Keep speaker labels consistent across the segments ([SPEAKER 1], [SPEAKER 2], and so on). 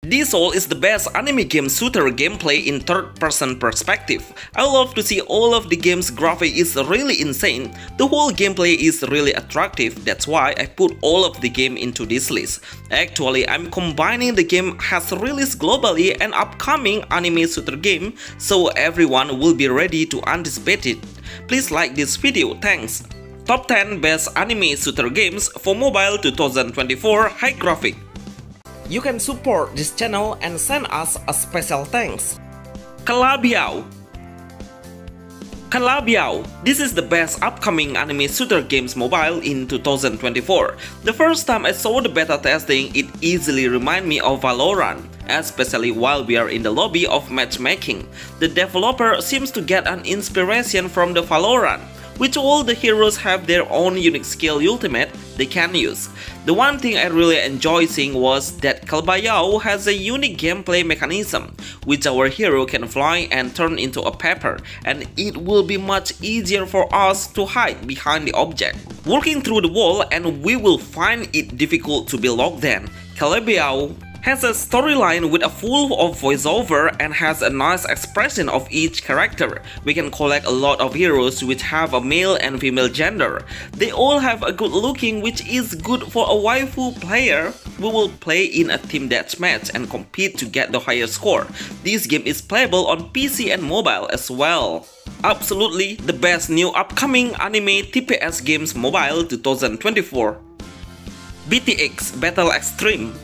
[SPEAKER 1] This all is the best anime game shooter gameplay in third-person perspective. I love to see all of the game's graphic is really insane. The whole gameplay is really attractive, that's why I put all of the game into this list. Actually, I'm combining the game has released globally and upcoming anime shooter game, so everyone will be ready to anticipate it. Please like this video, thanks. Top 10 Best Anime Shooter Games for Mobile 2024 High Graphic. You can support this channel and send us a special thanks. Calabiao. This is the best upcoming anime shooter games mobile in 2024. The first time I saw the beta testing, it easily reminded me of Valorant, especially while we are in the lobby of matchmaking. The developer seems to get an inspiration from the Valorant, which all the heroes have their own unique skill ultimate they can use. The one thing I really enjoyed seeing was that Calabiao has a unique gameplay mechanism, which our hero can fly and turn into a pepper, and it will be much easier for us to hide behind the object, walking through the wall, and we will find it difficult to be locked in. Calabiao has a storyline with a full of voiceover and has a nice expression of each character. We can collect a lot of heroes which have a male and female gender. They all have a good looking, which is good for a waifu player. We will play in a team deathmatch and compete to get the highest score. This game is playable on PC and mobile as well. Absolutely the best new upcoming anime TPS games mobile 2024. BTX Battle Extreme.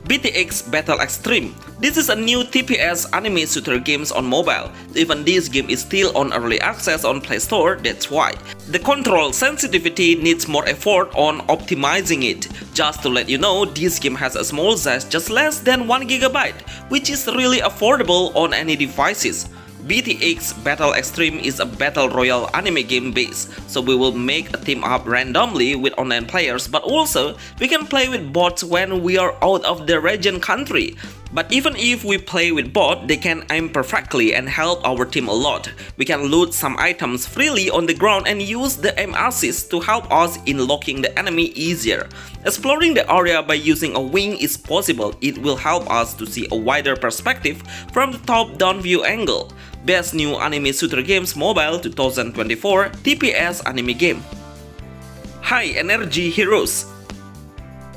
[SPEAKER 1] BTX Battle Extreme. This is a new TPS anime shooter games on mobile. Even this game is still on early access on Play Store, that's why. The control sensitivity needs more effort on optimizing it. Just to let you know, this game has a small size just less than 1 GB, which is really affordable on any devices. BTX Battle Extreme is a battle royale anime game base, so we will make a team up randomly with online players, but also we can play with bots when we are out of the region country. But even if we play with bots, they can aim perfectly and help our team a lot. We can loot some items freely on the ground and use the aim assist to help us in locking the enemy easier. Exploring the area by using a wing is possible. It will help us to see a wider perspective from the top-down view angle. Best New Anime Shooter Games Mobile 2024 TPS Anime Game. High Energy Heroes.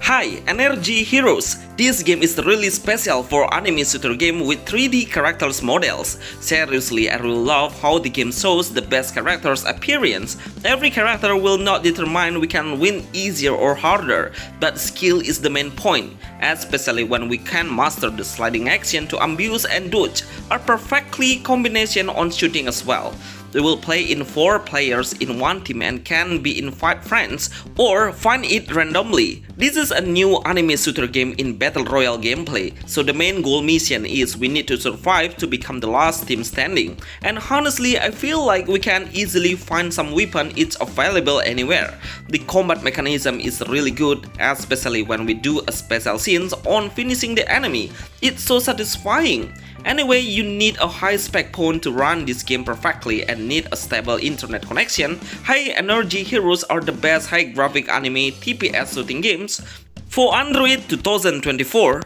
[SPEAKER 1] High Energy Heroes. This game is really special for anime shooter game with 3D characters models. Seriously, I really love how the game shows the best characters appearance. Every character will not determine we can win easier or harder, but skill is the main point, especially when we can master the sliding action to ambush and dodge, a perfectly combination on shooting as well. We will play in 4 players in one team and can be in 5 friends or find it randomly. This is a new anime shooter game in battle royale gameplay, so the main goal mission is we need to survive to become the last team standing. And honestly, I feel like we can easily find some weapon, it's available anywhere. The combat mechanism is really good, especially when we do a special scenes on finishing the enemy. It's so satisfying. Anyway, you need a high-spec phone to run this game perfectly and need a stable internet connection. High Energy Heroes are the best high-graphic anime TPS shooting games for Android 2024.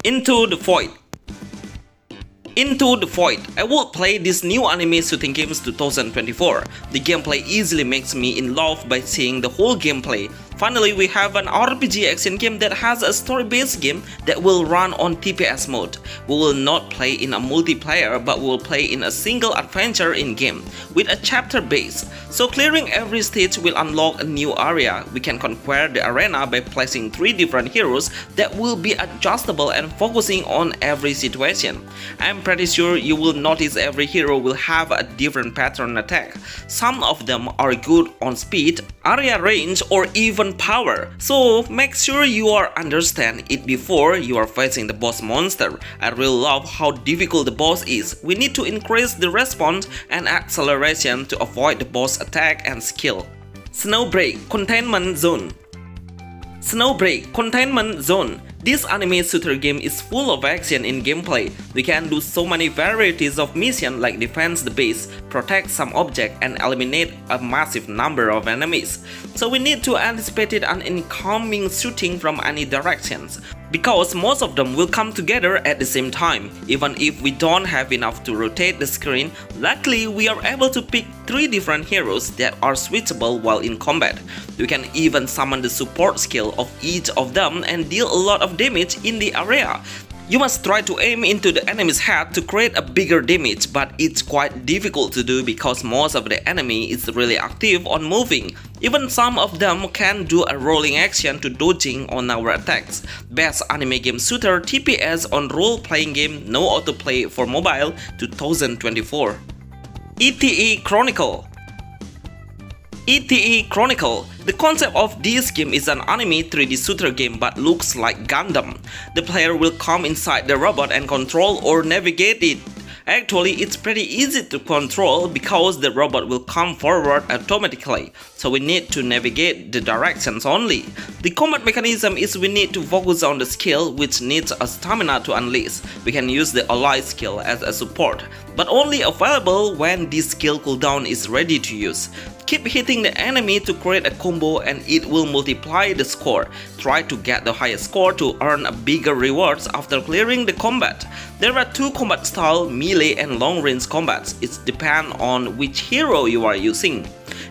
[SPEAKER 1] Into the Void. Into the Void. I will play this new anime shooting games 2024. The gameplay easily makes me in love by seeing the whole gameplay. Finally, we have an RPG action game that has a story-based game that will run on TPS mode. We will not play in a multiplayer, but we will play in a single adventure in-game with a chapter base. So clearing every stage will unlock a new area. We can conquer the arena by placing 3 different heroes that will be adjustable and focusing on every situation. I'm pretty sure you will notice every hero will have a different pattern attack. Some of them are good on speed, area range, or even power, so make sure you understand it before you are facing the boss monster. I really love how difficult the boss is. We need to increase the response and acceleration to avoid the boss attack and skill. Snowbreak Containment Zone. Snowbreak Containment Zone. This anime shooter game is full of action in gameplay. We can do so many varieties of missions like defense the base, protect some object, and eliminate a massive number of enemies. So we need to anticipate an incoming shooting from any directions, because most of them will come together at the same time. Even if we don't have enough to rotate the screen, luckily we are able to pick 3 different heroes that are switchable while in combat. We can even summon the support skill of each of them and deal a lot of damage in the area. You must try to aim into the enemy's head to create a bigger damage, but it's quite difficult to do because most of the enemy is really active on moving. Even some of them can do a rolling action to dodging on our attacks. Best anime game shooter TPS on role-playing game no autoplay for mobile 2024. ETE Chronicle. ETE Chronicle. The concept of this game is an anime 3D shooter game but looks like Gundam. The player will come inside the robot and control or navigate it. Actually, it's pretty easy to control because the robot will come forward automatically, so we need to navigate the directions only. The combat mechanism is we need to focus on the skill which needs a stamina to unleash. We can use the ally skill as a support, but only available when this skill cooldown is ready to use. Keep hitting the enemy to create a combo and it will multiply the score. Try to get the highest score to earn a bigger rewards after clearing the combat. There are 2 combat styles, melee and long range combats. It depends on which hero you are using.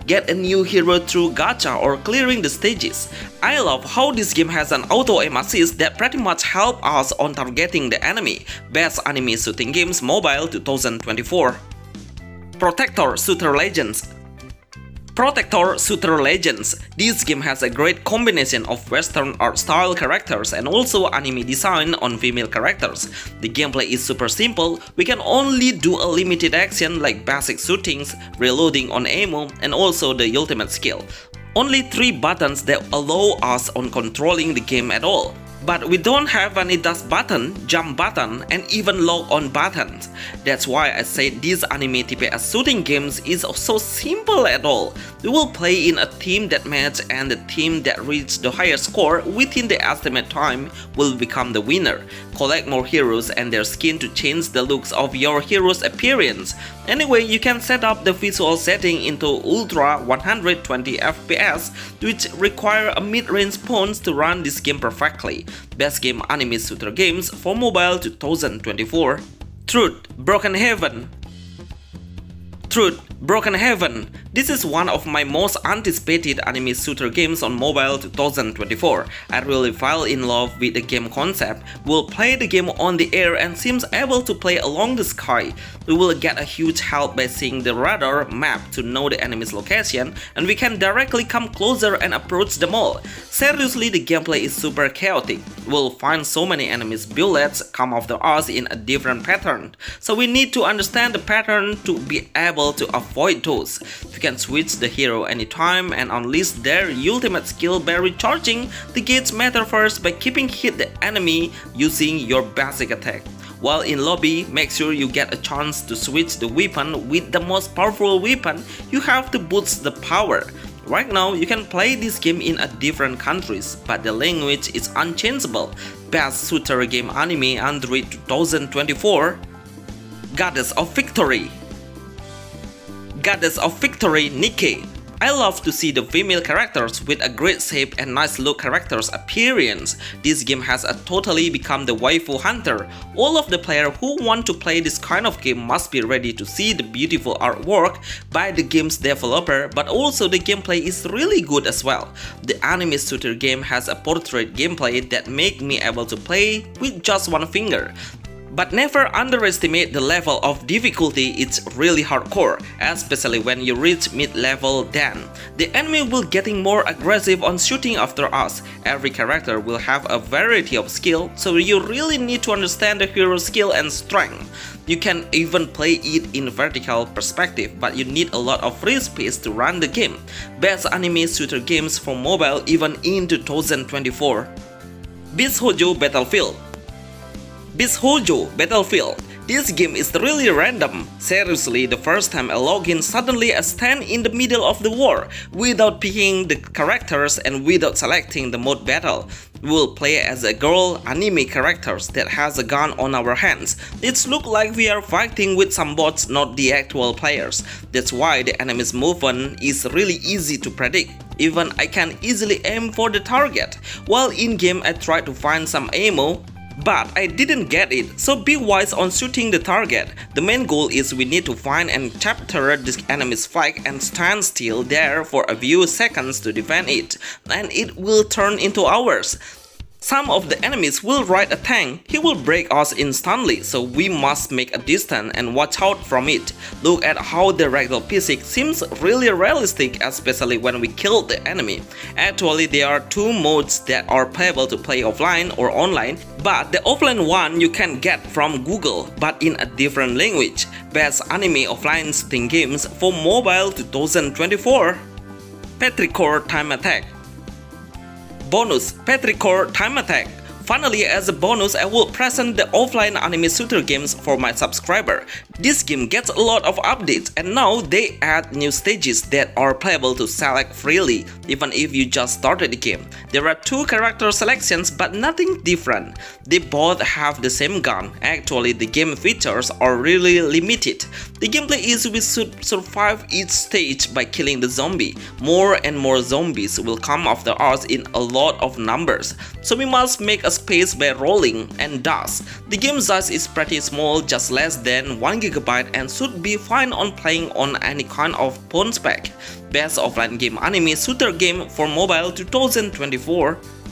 [SPEAKER 1] Get a new hero through gacha or clearing the stages. I love how this game has an auto aim assist that pretty much help us on targeting the enemy. Best anime shooting games mobile 2024. Protector Shooter Legends. Protector Shooter Legends. This game has a great combination of Western art style characters and also anime design on female characters. The gameplay is super simple. We can only do a limited action like basic shootings, reloading on ammo, and also the ultimate skill. Only 3 buttons that allow us on controlling the game at all. But we don't have any dash button, jump button, and even log on buttons. That's why I say this anime TPS shooting games is so simple at all. We will play in a team deathmatch and the team that reaches the highest score within the estimate time will become the winner. Collect more heroes and their skin to change the looks of your hero's appearance. Anyway, you can set up the visual setting into Ultra 120 FPS, which require a mid-range phone to run this game perfectly. Best game anime shooter games for mobile 2024. Truth Broken Heaven. Truth Broken Heaven. This is one of my most anticipated anime shooter games on mobile 2024. I really fell in love with the game concept. We'll play the game on the air and seems able to play along the sky. We will get a huge help by seeing the radar map to know the enemy's location, and we can directly come closer and approach them all. Seriously, the gameplay is super chaotic. We'll find so many enemies' bullets come after us in a different pattern, so we need to understand the pattern to be able to avoid those. You can switch the hero anytime and unleash their ultimate skill by recharging the gauge meter first by keeping hit the enemy using your basic attack. While in lobby, make sure you get a chance to switch the weapon with the most powerful weapon. You have to boost the power. Right now, you can play this game in different countries, but the language is unchangeable. Best shooter game anime Android 2024. Goddess of Victory. Goddess of Victory Nikki. I love to see the female characters with a great shape and nice look characters appearance. This game has totally become the waifu hunter. All of the players who want to play this kind of game must be ready to see the beautiful artwork by the game's developer, but also the gameplay is really good as well. The anime shooter game has a portrait gameplay that make me able to play with just one finger. But never underestimate the level of difficulty, it's really hardcore, especially when you reach mid-level. Then the enemy will getting more aggressive on shooting after us. Every character will have a variety of skill, so you really need to understand the hero's skill and strength. You can even play it in vertical perspective, but you need a lot of free space to run the game. Best anime shooter games for mobile even in 2024. Bishojo Battlefield. Bishojo Battlefield. This game is really random. Seriously, the first time I log in, suddenly I stand in the middle of the war without picking the characters and without selecting the mode battle. We will play as a girl anime characters that has a gun on our hands. It looks like we are fighting with some bots, not the actual players. That's why the enemy's movement is really easy to predict. Even I can easily aim for the target. While in game I try to find some ammo, but I didn't get it, so be wise on shooting the target. The main goal is we need to find and capture this enemy's flag and stand still there for a few seconds to defend it, and it will turn into ours. Some of the enemies will ride a tank. He will break us instantly, so we must make a distance and watch out from it. Look at how the ragdoll physics seems really realistic, especially when we kill the enemy. Actually, there are two modes that are playable to play offline or online, but the offline one you can get from Google, but in a different language. Best anime offline shooting games for mobile 2024. Petrichor Time Attack. Bonus: Petrichor Time Attack. Finally, as a bonus, I will present the offline anime shooter games for my subscriber. This game gets a lot of updates, and now they add new stages that are playable to select freely, even if you just started the game. There are two character selections, but nothing different. They both have the same gun. Actually, the game features are really limited. The gameplay is we should survive each stage by killing the zombie. More and more zombies will come after us in a lot of numbers, so we must make a space by rolling and dust. The game size is pretty small, just less than 1 GB, and should be fine on playing on any kind of phone spec. Best offline game anime shooter game for mobile 2024.